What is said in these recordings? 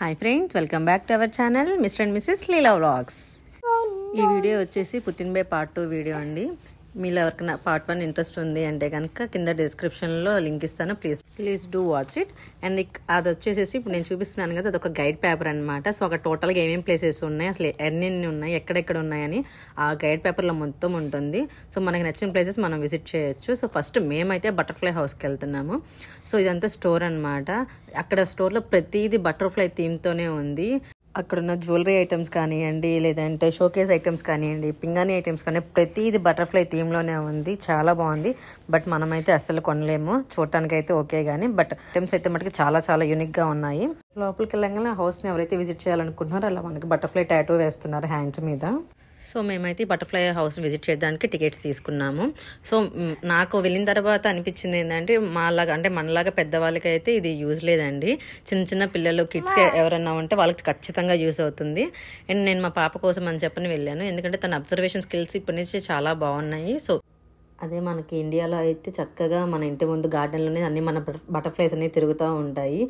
Hi friends, welcome back to our channel mister and Mrs Leela vlogs. ఈ video వచ్చేసి Putin by part 2 video అండి. మీలో ఎవరికైనా part 1 interest ఉంది అంటే కనుక కింద డిస్క్రిప్షన్లో లింక్ ఇస్తాను, please do watch it. And అది వచ్చేసేసి ఇప్పుడు నేను చూపిస్తున్నాను కదా, అదొక గైడ్ పేపర్ అనమాట. సో అక్కడ టోటల్గా ఏమేమి ప్లేసెస్ ఉన్నాయి, అసలు ఎన్ని ఉన్నాయి, ఎక్కడెక్కడ ఉన్నాయని ఆ గైడ్ పేపర్లో మొత్తం ఉంటుంది. సో మనకి నచ్చిన ప్లేసెస్ మనం విజిట్ చేయొచ్చు. సో ఫస్ట్ మేమైతే బటర్ఫ్లై హౌస్కి వెళ్తున్నాము. సో ఇదంతా స్టోర్ అనమాట. అక్కడ స్టోర్లో ప్రతిదీ బటర్ఫ్లై థీమ్తోనే ఉంది. అక్కడున్న జ్యువెలరీ ఐటమ్స్ కానివ్వండి, లేదంటే షోకేస్ ఐటమ్స్ కానివ్వండి, పింగాణి ఐటమ్స్ కానీ ప్రతిదీ బటర్ఫ్లై థీమ్లోనే ఉంది. చాలా బాగుంది. బట్ మనమైతే అస్సలు కొనలేము, చూడటానికి అయితే ఓకే కానీ బట్ ఐటమ్స్ అయితే మటుకు చాలా చాలా యూనిక్గా ఉన్నాయి. లోపలికి వెళ్ళగానే హౌస్ని ఎవరైతే విజిట్ చేయాలనుకుంటున్నారో అలా మనకి బటర్ఫ్లై టాటూ వేస్తున్నారు హ్యాండ్స్ మీద. సో మేమైతే బటర్ఫ్లై హౌస్ విజిట్ చేయడానికి టికెట్స్ తీసుకున్నాము. సో నాకు వెళ్ళిన తర్వాత అనిపించింది ఏంటంటే మనలాగా పెద్దవాళ్ళకి అయితే ఇది యూజ్ లేదండి. చిన్న చిన్న పిల్లలు, కిడ్స్ ఎవరన్నా ఉంటే వాళ్ళకి ఖచ్చితంగా యూజ్ అవుతుంది. అండ్ నేను మా పాప కోసం అని చెప్పని వెళ్ళాను, ఎందుకంటే తన అబ్జర్వేషన్ స్కిల్స్ ఇప్పటి నుంచి చాలా బాగున్నాయి. సో అదే మనకి ఇండియాలో అయితే చక్కగా మన ఇంటి ముందు గార్డెన్లోనే అన్ని మన బటర్ఫ్లైస్ అనేవి తిరుగుతూ ఉంటాయి.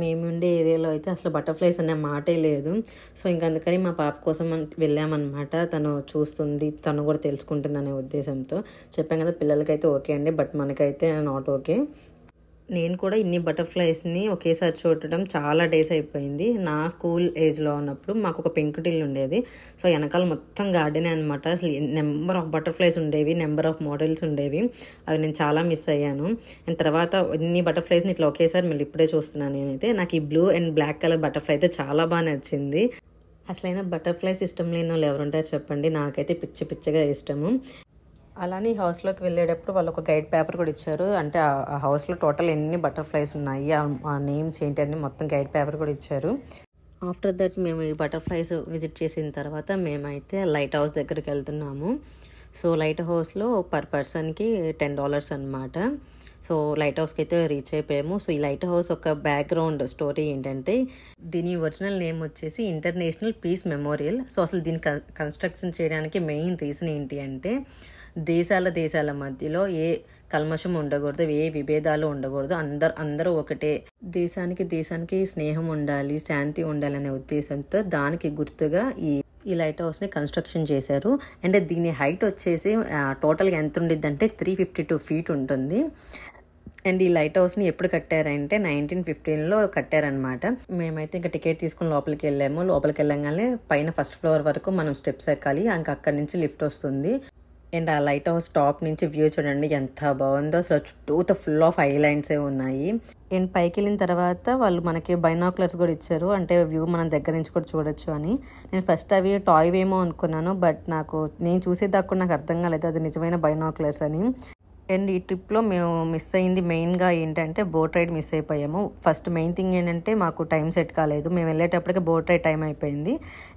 మేముండే ఏరియాలో అయితే అసలు బటర్ఫ్లైస్ అనే మాటే లేదు. సో ఇంకా అందుకని మా పాప కోసం వెళ్ళామన్నమాట. తను చూస్తుంది, తను కూడా తెలుసుకుంటుంది అనే ఉద్దేశంతో. చెప్పాం కదా, పిల్లలకైతే ఓకే అండి, బట్ మనకైతే నాట్ ఓకే. నేను కూడా ఇన్ని బటర్ఫ్లైస్ని ఒకేసారి చూడటం చాలా డేస్ అయిపోయింది. నా స్కూల్ ఏజ్లో ఉన్నప్పుడు మాకు ఒక పెంకుటిల్లు ఉండేది. సో వెనకాల మొత్తం గార్డెనే అనమాట. అసలు నెంబర్ ఆఫ్ బటర్ఫ్లైస్ ఉండేవి, నెంబర్ ఆఫ్ మోడల్స్ ఉండేవి. అవి నేను చాలా మిస్ అయ్యాను. అండ్ తర్వాత ఇన్ని బటర్ఫ్లైస్ని ఇట్లా ఒకేసారి మళ్ళీ ఇప్పుడే చూస్తున్నాను నేనైతే. నాకు ఈ blue and black colour butterfly అయితే చాలా బాగా నచ్చింది. అసలైనా బటర్ఫ్లైస్ ఇష్టం లేని వాళ్ళు ఎవరుంటారు చెప్పండి. నాకైతే పిచ్చిగా ఇష్టము. అలానే ఈ హౌస్లోకి వెళ్ళేటప్పుడు వాళ్ళు ఒక గైడ్ పేపర్ కూడా ఇచ్చారు. అంటే ఆ హౌస్లో టోటల్ ఎన్ని బటర్ఫ్లైస్ ఉన్నాయి, ఆ నేమ్స్ ఏంటి అని మొత్తం గైడ్ పేపర్ కూడా ఇచ్చారు. ఆఫ్టర్ దట్ మేము ఈ బటర్ఫ్లైస్ విజిట్ చేసిన తర్వాత మేమైతే లైట్ హౌస్ దగ్గరికి వెళ్తున్నాము. సో లైట్ హౌస్లో పర్ పర్సన్కి $10 అనమాట. సో లైట్ హౌస్కి అయితే రీచ్ అయిపోయాము. సో ఈ లైట్ హౌస్ ఒక బ్యాక్గ్రౌండ్ స్టోరీ ఏంటంటే, దీని ఒరిజినల్ నేమ్ వచ్చేసి ఇంటర్నేషనల్ పీస్ మెమోరియల్. సో అసలు దీన్ని కన్స్ట్రక్షన్ చేయడానికి మెయిన్ రీజన్ ఏంటి అంటే, దేశాల మధ్యలో ఏ కల్మషం ఉండకూడదు, ఏ విభేదాలు ఉండకూడదు, అందరూ ఒకటే, దేశానికి స్నేహం ఉండాలి, శాంతి ఉండాలి అనే ఉద్దేశంతో దానికి గుర్తుగా ఈ లైట్ హౌస్ని కన్స్ట్రక్షన్ చేశారు. అంటే దీని హైట్ వచ్చేసి టోటల్గా ఎంత ఉండిద్ది అంటే 352 feet ఉంటుంది. అండ్ ఈ లైట్ హౌస్ని ఎప్పుడు కట్టారంటే 1915లో కట్టారనమాట. మేమైతే ఇంకా టికెట్ తీసుకుని లోపలికి వెళ్ళాము. లోపలికి వెళ్ళగానే పైన ఫస్ట్ ఫ్లోర్ వరకు మనం స్టెప్స్ ఎక్కాలి, ఇంకా అక్కడి నుంచి లిఫ్ట్ వస్తుంది. అండ్ ఆ లైట్ హౌస్ టాప్ నుంచి వ్యూ చూడండి ఎంత బాగుందో. అసలు చుట్టూతో ఫుల్ ఆఫ్ ఐలాండ్సే ఉన్నాయి. అండ్ పైకి వెళ్ళిన తర్వాత వాళ్ళు మనకి బైనాక్యులర్స్ కూడా ఇచ్చారు, అంటే వ్యూ మనం దగ్గర నుంచి కూడా చూడొచ్చు అని. నేను ఫస్ట్ అవి టాయ్ ఏమో అనుకున్నాను, బట్ నేను చూసేదాకా నాకు అర్థం కాలేదు అది నిజమైన బైనాక్యులర్స్ అని. అండ్ ఈ ట్రిప్లో మేము మిస్ అయింది మెయిన్గా ఏంటంటే బోట్ రైడ్ మిస్ అయిపోయాము. ఫస్ట్ మెయిన్ థింగ్ ఏంటంటే మాకు టైం సెట్ కాలేదు, మేము వెళ్ళేటప్పటికి బోట్ రైడ్ టైం అయిపోయింది.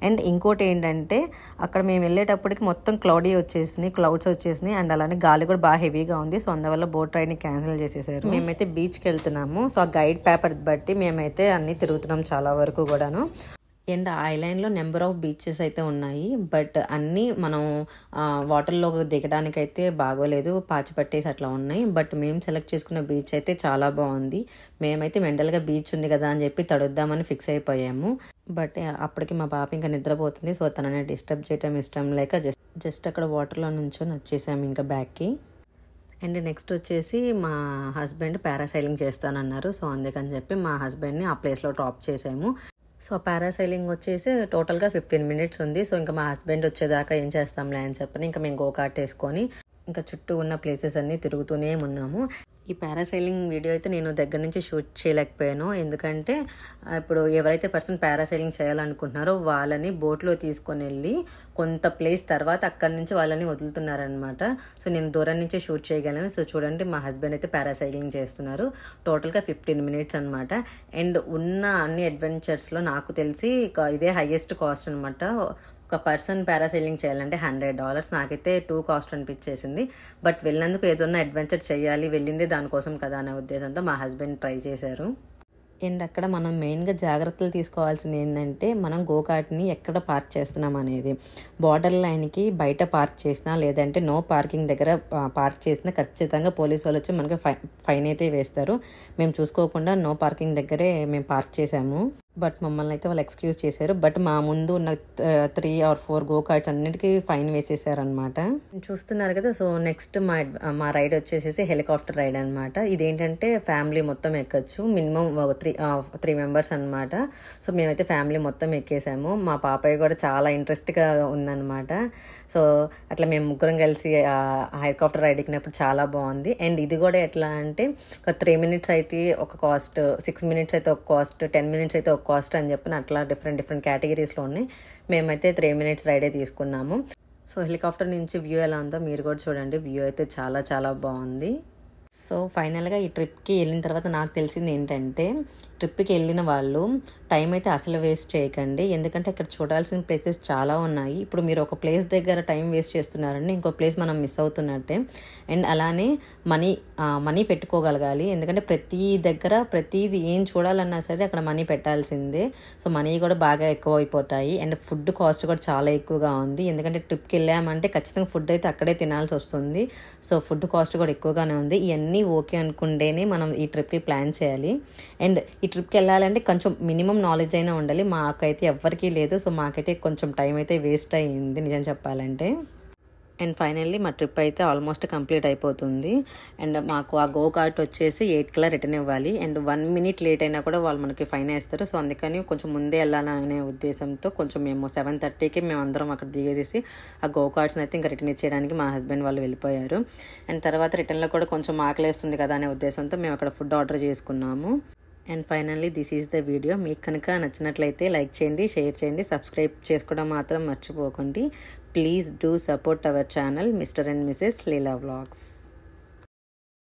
అండ్ ఇంకోటి ఏంటంటే అక్కడ మేము వెళ్ళేటప్పటికి మొత్తం క్లౌడ్స్ వచ్చేసినాయి అండ్ అలానే గాలి కూడా బాగా హెవీగా ఉంది. సో అందువల్ల బోట్ రైడ్ని క్యాన్సిల్ చేసేసారు. మేమైతే బీచ్కి వెళ్తున్నాము. సో ఆ గైడ్ పేపర్ బట్టి మేమైతే అన్నీ తిరుగుతున్నాం చాలా వరకు కూడాను. అండ్ ఐలాండ్లో నెంబర్ ఆఫ్ బీచెస్ అయితే ఉన్నాయి, బట్ అన్నీ మనం వాటర్లో దిగడానికి అయితే బాగోలేదు, పాచి పట్టేసి అట్లా ఉన్నాయి. బట్ మేము సెలెక్ట్ చేసుకున్న బీచ్ అయితే చాలా బాగుంది. మేమైతే మెంటల్గా బీచ్ ఉంది కదా అని చెప్పి తడుద్దామని ఫిక్స్ అయిపోయాము. బట్ అప్పటికి మా పాప ఇంకా నిద్రపోతుంది. సో తనని డిస్టర్బ్ చేయడం ఇష్టం లేక జస్ట్ అక్కడ వాటర్లో నుంచొని వచ్చేసాము ఇంకా బ్యాక్కి. అండ్ నెక్స్ట్ వచ్చేసి మా హస్బెండ్ పారాసైలింగ్ చేస్తానన్నారు. సో అందుకని చెప్పి మా హస్బెండ్ని ఆ ప్లేస్లో డ్రాప్ చేసాము. సో పారాసైలింగ్ వచ్చేసి టోటల్గా 15 minutes ఉంది. సో ఇంకా మా హస్బెండ్ వచ్చేదాకా ఏం చేస్తాంలే అని చెప్పని ఇంకా మేము గోకార్ట్ వేసుకొని ఇంకా చుట్టూ ఉన్న ప్లేసెస్ అన్నీ తిరుగుతూనే ఉన్నాము. ఈ పారాసైలింగ్ వీడియో అయితే నేను దగ్గర నుంచి షూట్ చేయలేకపోయాను, ఎందుకంటే ఇప్పుడు ఎవరైతే పర్సన్ పారాసైలింగ్ చేయాలనుకుంటున్నారో వాళ్ళని బోట్లో తీసుకొని వెళ్ళి కొంత ప్లేస్ తర్వాత అక్కడి నుంచి వాళ్ళని వదులుతున్నారనమాట. సో నేను దూరం నుంచే షూట్ చేయగలను. సో చూడండి, మా హస్బెండ్ అయితే పారాసైలింగ్ చేస్తున్నారు. టోటల్గా 15 minutes అనమాట. అండ్ ఉన్న అన్ని అడ్వెంచర్స్లో నాకు తెలిసి ఇదే హైయెస్ట్ కాస్ట్ అనమాట. ఒక పర్సన్ పారాసైలింగ్ చేయాలంటే $100. నాకైతే టూ కాస్ట్ అనిపించేసింది. బట్ వెళ్ళినందుకు ఏదన్నా అడ్వెంచర్ చేయాలి, వెళ్ళింది దానికోసం కదా అనే ఉద్దేశంతో మా హస్బెండ్ ట్రై చేశారు. అండ్ అక్కడ మనం మెయిన్గా జాగ్రత్తలు తీసుకోవాల్సింది ఏంటంటే, మనం గోకార్ట్ని ఎక్కడ పార్క్ చేస్తున్నాం అనేది. బార్డర్ లైన్కి బయట పార్క్ చేసినా లేదంటే నో పార్కింగ్ దగ్గర పార్క్ చేసినా ఖచ్చితంగా పోలీసు వాళ్ళు వచ్చి మనకి ఫైన్ అయితే వేస్తారు. మేము చూసుకోకుండా నో పార్కింగ్ దగ్గరే మేము పార్క్ చేసాము. బట్ మమ్మల్ని అయితే వాళ్ళు ఎక్స్క్యూజ్ చేశారు. బట్ మా ముందు ఉన్న 3 or 4 గో కార్ట్స్ అన్నిటికీ ఫైన్ వేసేసారనమాట. చూస్తున్నారు కదా. సో నెక్స్ట్ మా రైడ్ వచ్చేసి హెలికాప్టర్ రైడ్ అనమాట. ఇదేంటంటే ఫ్యామిలీ మొత్తం ఎక్కచ్చు, మినిమం 3 మెంబర్స్ అనమాట. సో మేమైతే ఫ్యామిలీ మొత్తం ఎక్కేసాము. మా పాపయ్య కూడా చాలా ఇంట్రెస్ట్గా ఉందన్నమాట. సో అట్లా మేము ముగ్గురం కలిసి హెలికాప్టర్ రైడ్ ఎక్కినప్పుడు చాలా బాగుంది. అండ్ ఇది కూడా ఎట్లా అంటే ఒక 3 minutes అయితే ఒక కాస్ట్, 6 minutes అయితే ఒక కాస్ట్, 10 minutes అయితే ఒక కాస్ట్ అని చెప్పిన అట్లా డిఫరెంట్ కేటగిరీస్లో ఉన్నాయి. మేమైతే 3 minutes రైడే తీసుకున్నాము. సో హెలికాప్టర్ నుంచి వ్యూ ఎలా ఉందో మీరు కూడా చూడండి. వ్యూ అయితే చాలా చాలా బాగుంది. సో ఫైనల్గా ఈ ట్రిప్కి వెళ్ళిన తర్వాత నాకు తెలిసింది ఏంటంటే, ట్రిప్కి వెళ్ళిన వాళ్ళు టైం అయితే అసలు వేస్ట్ చేయకండి. ఎందుకంటే ఇక్కడ చూడాల్సిన ప్లేసెస్ చాలా ఉన్నాయి. ఇప్పుడు మీరు ఒక ప్లేస్ దగ్గర టైం వేస్ట్ చేస్తున్నారండి, ఇంకో ప్లేస్ మనం మిస్ అవుతున్నట్టే. అండ్ అలానే మనీ పెట్టుకోగలగాలి. ఎందుకంటే ప్రతి దగ్గర ప్రతిది ఏం చూడాలన్నా సరే అక్కడ మనీ పెట్టాల్సిందే. సో మనీ కూడా బాగా ఎక్కువ అయిపోతాయి. అండ్ ఫుడ్ కాస్ట్ కూడా చాలా ఎక్కువగా ఉంది. ఎందుకంటే ట్రిప్కి వెళ్ళామంటే ఖచ్చితంగా ఫుడ్ అయితే అక్కడే తినాల్సి వస్తుంది. సో ఫుడ్ కాస్ట్ కూడా ఎక్కువగానే ఉంది. ఇవన్నీ ఓకే అనుకుంటేనే మనం ఈ ట్రిప్కి ప్లాన్ చేయాలి. అండ్ ఈ ట్రిప్కి వెళ్ళాలంటే కొంచెం మినిమం నాలెడ్జ్ అయినా ఉండాలి. మాకైతే ఎవ్వరికీ లేదు. సో మాకైతే కొంచెం టైం అయితే వేస్ట్ అయ్యింది నిజం చెప్పాలంటే. అండ్ ఫైనల్లీ మా ట్రిప్ అయితే ఆల్మోస్ట్ కంప్లీట్ అయిపోతుంది. అండ్ మాకు ఆ గో కార్ట్ వచ్చేసి 8 రిటర్న్ ఇవ్వాలి. అండ్ 1 minute లేట్ అయినా కూడా వాళ్ళు మనకి ఫైన్ వేస్తారు. సో అందుకని కొంచెం ముందే వెళ్ళాలనే ఉద్దేశంతో కొంచెం మేము 7:30కి మేము అందరం అక్కడ దిగేసేసి ఆ గో కార్ట్స్ని అయితే ఇంకా రిటర్న్ ఇచ్చేయడానికి మా హస్బెండ్ వాళ్ళు వెళ్ళిపోయారు. అండ్ తర్వాత రిటర్న్లో కూడా కొంచెం ఆకలేస్తుంది కదా అనే ఉద్దేశంతో మేము అక్కడ ఫుడ్ ఆర్డర్ చేసుకున్నాము. And finally this is the video. మీకు కనుక నచ్చినట్లయితే లైక్ చేయండి, షేర్ చేయండి, సబ్స్క్రైబ్ చేసుకోవడం మాత్రం మర్చిపోకండి. Please do support our channel mister and Mrs Leela vlogs.